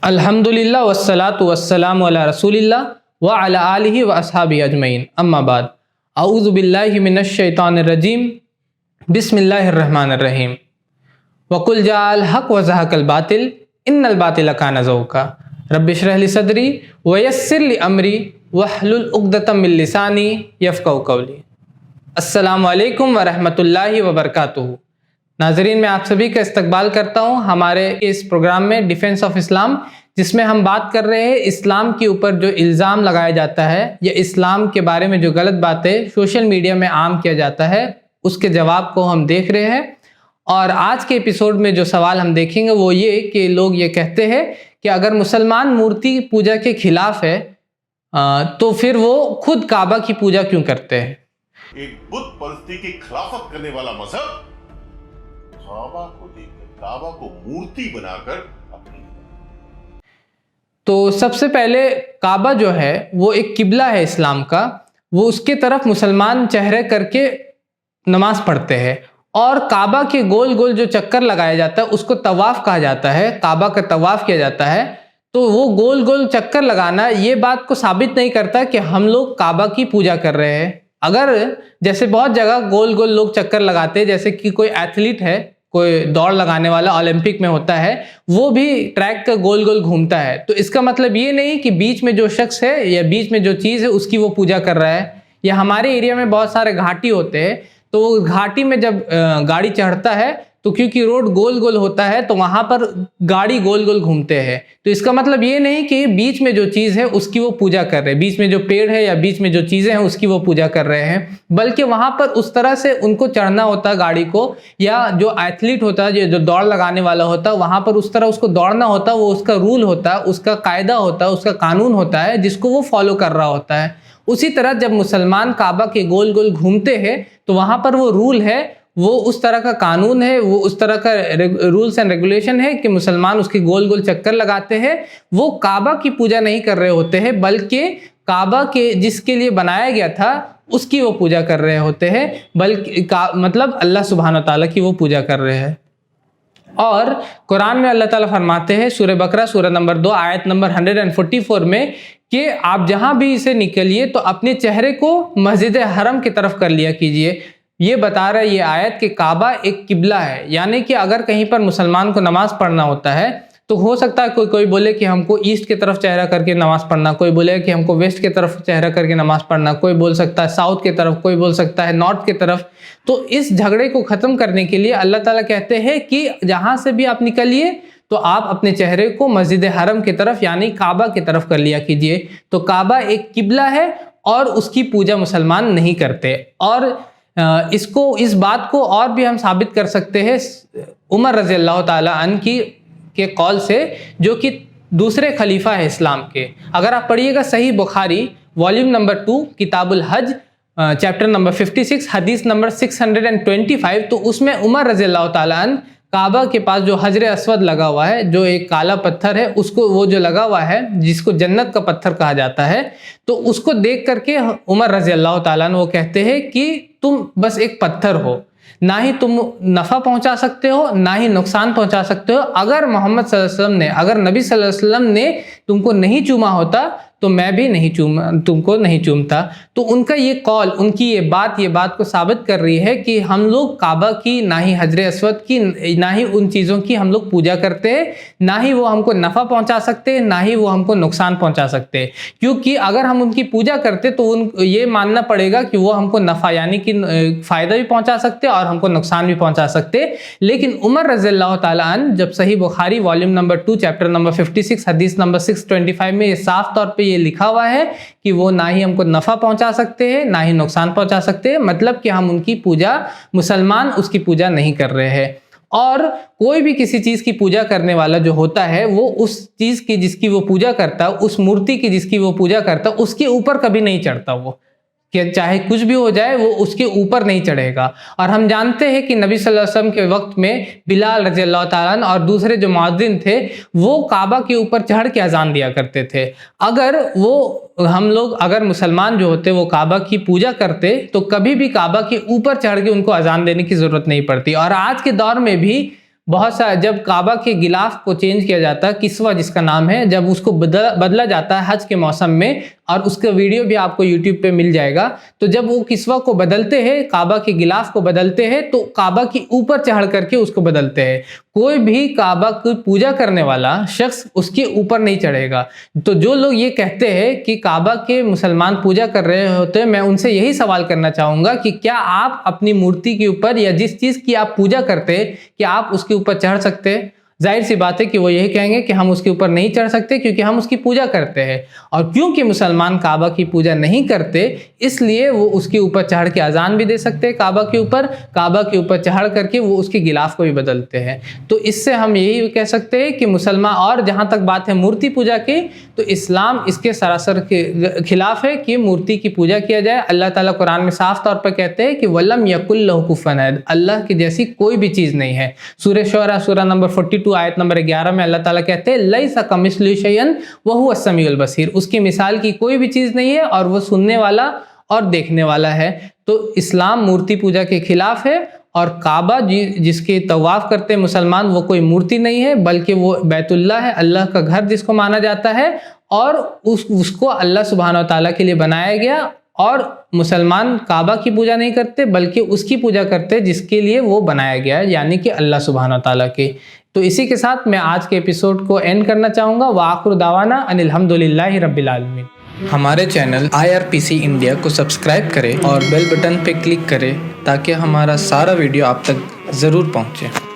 अल्हम्दुलिल्लाह वस्सलातु वस्सलामु अला रसूलिल्लाह व अला आलिहि व अस्हाबिहि अजमईन अम्मा बाद। अऊज़ु बिल्लाहि मिनश शैतानिर रजीम। बिस्मिल्लाहिर रहमानिर रहीम। वकुल जाअल हक़ व ज़हक़ल बातिल इन्नल बातिल कान ज़हूक़ा। रब्बिश्रह ली सदरी व यस्सिर ली अमरी वहलुल उक़दतम मिन लिसानी यफ़क़हू क़ौली। अस्सलामु अलैकुम व रहमतुल्लाहि व बरकातुहू। नाज़रीन, मैं आप सभी का इस्तकबाल करता हूँ हमारे इस प्रोग्राम में डिफेंस ऑफ इस्लाम, जिसमें हम बात कर रहे हैं इस्लाम के ऊपर जो इल्ज़ाम लगाया जाता है या इस्लाम के बारे में जो गलत बातें सोशल मीडिया में आम किया जाता है उसके जवाब को हम देख रहे हैं। और आज के एपिसोड में जो सवाल हम देखेंगे वो ये कि लोग ये कहते हैं कि अगर मुसलमान मूर्ति पूजा के खिलाफ है तो फिर वो खुद काबा की पूजा क्यों करते हैं। एक बुत परस्ती की खिलाफत करने वाला मजहब काबा को देखकर, काबा को मूर्ति बनाकर अपनी। तो सबसे पहले काबा जो है वो एक किबला है इस्लाम का, वो उसके तरफ मुसलमान चेहरे करके नमाज पढ़ते हैं। और काबा के गोल गोल जो चक्कर लगाया जाता है उसको तवाफ कहा जाता है, काबा का तवाफ किया जाता है। तो वो गोल गोल चक्कर लगाना ये बात को साबित नहीं करता कि हम लोग काबा की पूजा कर रहे हैं। अगर जैसे बहुत जगह गोल गोल लोग चक्कर लगाते हैं, जैसे कि कोई एथलीट है, कोई दौड़ लगाने वाला ओलंपिक में होता है, वो भी ट्रैक का गोल गोल घूमता है, तो इसका मतलब ये नहीं कि बीच में जो शख्स है या बीच में जो चीज़ है उसकी वो पूजा कर रहा है। या हमारे एरिया में बहुत सारे घाटी होते हैं, तो वो घाटी में जब गाड़ी चढ़ता है तो क्योंकि रोड गोल गोल होता है तो वहाँ पर गाड़ी गोल गोल घूमते हैं। तो इसका मतलब ये नहीं कि बीच में जो चीज़ है उसकी वो पूजा कर रहे हैं, बीच में जो पेड़ है या बीच में जो चीज़ें हैं उसकी वो पूजा कर रहे हैं, बल्कि वहाँ पर उस तरह से उनको चढ़ना होता है गाड़ी को। या जो एथलीट होता है, जो दौड़ लगाने वाला होता है, वहाँ पर उस तरह उसको दौड़ना होता है, वो उसका रूल होता है, उसका कायदा होता है, उसका कानून होता है जिसको वो फॉलो कर रहा होता है। उसी तरह जब मुसलमान काबा के गोल गोल घूमते हैं तो वहाँ पर वो रूल है, वो उस तरह का कानून है, वो उस तरह का रूल्स एंड रेगुलेशन है कि मुसलमान उसके गोल गोल चक्कर लगाते हैं। वो काबा की पूजा नहीं कर रहे होते हैं, बल्कि काबा के जिसके लिए बनाया गया था उसकी वो पूजा कर रहे होते हैं, बल्कि मतलब अल्लाह सुब्हान व तआला की वो पूजा कर रहे हैं। और कुरान में अल्लाह ताला फरमाते हैं सूरह बकरा सूरह नंबर 2 आयत नंबर 144 में कि आप जहाँ भी इसे निकलिए तो अपने चेहरे को मस्जिद हरम की तरफ कर लिया कीजिए। ये बता रहा है ये आयत कि काबा एक किबला है, यानी कि अगर कहीं पर मुसलमान को नमाज पढ़ना होता है तो हो सकता है कोई बोले कि हमको ईस्ट की तरफ चेहरा करके नमाज पढ़ना, कोई बोले कि हमको वेस्ट की तरफ चेहरा करके नमाज पढ़ना, कोई बोल सकता है साउथ की तरफ, कोई बोल सकता है नॉर्थ की तरफ। तो इस झगड़े को ख़त्म करने के लिए अल्लाह ताला कहते हैं कि जहाँ से भी आप निकलिए तो आप अपने चेहरे को मस्जिद हरम की तरफ यानी काबा की तरफ कर लिया कीजिए। तो काबा एक किबला है और उसकी पूजा मुसलमान नहीं करते। और इस बात को और भी हम साबित कर सकते हैं उमर रज़ी अल्लाह ताला अन्हु के कौल से, जो कि दूसरे खलीफा है इस्लाम के। अगर आप पढ़िएगा सही बुखारी वॉल्यूम नंबर 2 किताबुल हज चैप्टर नंबर 56 हदीस नंबर 625, तो उसमें उमर रज़ी अल्लाह ताला अन्हु काबा के पास जो हजर अस्वद लगा हुआ है, जो एक काला पत्थर है, उसको वो जो लगा हुआ है जिसको जन्नत का पत्थर कहा जाता है, तो उसको देख करके उमर रज़ी अल्लाह ताला अन्हु वो कहते हैं कि तुम बस एक पत्थर हो, ना ही तुम नफ़ा पहुंचा सकते हो ना ही नुकसान पहुंचा सकते हो। अगर मोहम्मद सल्लल्लाहु अलैहि वसल्लम ने, अगर नबी सल्लल्लाहु अलैहि वसल्लम ने तुमको नहीं चूमा होता तो मैं भी तुमको नहीं चूमता। तो उनका ये कौल, उनकी ये बात को साबित कर रही है कि हम लोग काबा की, ना ही हजर अस्वद की, ना ही उन चीज़ों की हम लोग पूजा करते हैं, ना ही वो हमको नफ़ा पहुंचा सकते हैं, ना ही वो हमको नुकसान पहुंचा सकते हैं। क्योंकि अगर हम उनकी पूजा करते तो ये मानना पड़ेगा कि वो हमको नफ़ा यानी कि फ़ायदा भी पहुंचा सकते और हमको नुकसान भी पहुंचा सकते। लेकिन उमर रज़ी अल्लाह ताला अन्हु जब सही Bukhari volume number 2 chapter number 56 हदीस नंबर 625 में ये साफ तौर पे ये लिखा हुआ है कि वो ना ही हमको नफ़ा पहुंचा सकते हैं ना ही नुकसान पहुंचा सकते हैं, मतलब कि हम उनकी पूजा, मुसलमान उसकी पूजा नहीं कर रहे हैं। और कोई भी किसी चीज़ की पूजा करने वाला जो होता है वो उस चीज़ की जिसकी वो पूजा करता है, उस मूर्ति की जिसकी वो पूजा करता है, उसके ऊपर कभी नहीं चढ़ता। वो कि चाहे कुछ भी हो जाए वो उसके ऊपर नहीं चढ़ेगा। और हम जानते हैं कि नबी सल्लल्लाहु अलैहि वसल्लम के वक्त में बिलाल रज़ी अल्लाह ताला अन्हु और दूसरे जो मुअज्जिन थे वो काबा के ऊपर चढ़ के अजान दिया करते थे। अगर मुसलमान जो होते वो काबा की पूजा करते तो कभी भी काबा के ऊपर चढ़ के उनको अजान देने की ज़रूरत नहीं पड़ती। और आज के दौर में भी बहुत सा जब काबा के गिलाफ को चेंज किया जाता है, किस्वा जिसका नाम है, जब उसको बदला जाता है हज के मौसम में, और उसका वीडियो भी आपको यूट्यूब पे मिल जाएगा, तो जब वो किस्वा को बदलते हैं, काबा के गिलाफ को बदलते हैं, तो काबा के ऊपर चढ़ करके उसको बदलते हैं। कोई भी काबा की पूजा करने वाला शख्स उसके ऊपर नहीं चढ़ेगा। तो जो लोग ये कहते हैं कि काबा के मुसलमान पूजा कर रहे होते हैं, मैं उनसे यही सवाल करना चाहूँगा कि क्या आप अपनी मूर्ति के ऊपर या जिस चीज़ की आप पूजा करते हैं, क्या आप उसके ऊपर चढ़ सकते हैं? जाहिर सी बात है कि वो यही कहेंगे कि हम उसके ऊपर नहीं चढ़ सकते क्योंकि हम उसकी पूजा करते हैं। और क्योंकि मुसलमान काबा की पूजा नहीं करते, इसलिए वो उसके ऊपर चढ़ के अजान भी दे सकते हैं काबा के ऊपर चढ़ करके वो उसके गिलाफ को भी बदलते हैं। तो इससे हम यही कह सकते हैं कि मुसलमान, और जहाँ तक बात है मूर्ति पूजा की, तो इस्लाम इसके सरासर के खिलाफ है कि मूर्ति की पूजा किया जाए। अल्लाह ताला कुरान में साफ तौर पर कहते हैं कि वलम यकुल लहु कुफुवन अहद, अल्लाह की जैसी कोई भी चीज़ नहीं है। सूरह शुअरा सूरह नंबर 42 आयत नंबर 11 में अल्लाह ताला कहते हैं लैसा कमिस्लिही शैअन व हुवा अस्समीउल बसीर, उसकी मिसाल की कोई भी चीज़ नहीं है और वो सुनने वाला और देखने वाला है। तो इस्लाम मूर्ति पूजा के खिलाफ है, और काबा जिसके तवाफ करते हैं मुसलमान, वो कोई मूर्ति नहीं है बल्कि वो बैतुल्लाह है, अल्लाह का घर जिसको माना जाता है, और उसको अल्लाह सुब्हानहू व तआला के लिए बनाया गया। और मुसलमान काबा की पूजा नहीं करते बल्कि उसकी पूजा करते जिसके लिए वो बनाया गया है, यानी कि अल्लाह सुब्हानहू व तआला के। तो इसी के साथ मैं आज के एपिसोड को एंड करना चाहूँगा। व आखिरु दावाना अनिल हम्दुलिल्लाहि रब्बिल आलमीन। हमारे चैनल IRPC इंडिया को सब्सक्राइब करें और बेल बटन पे क्लिक करें ताकि हमारा सारा वीडियो आप तक ज़रूर पहुँचे।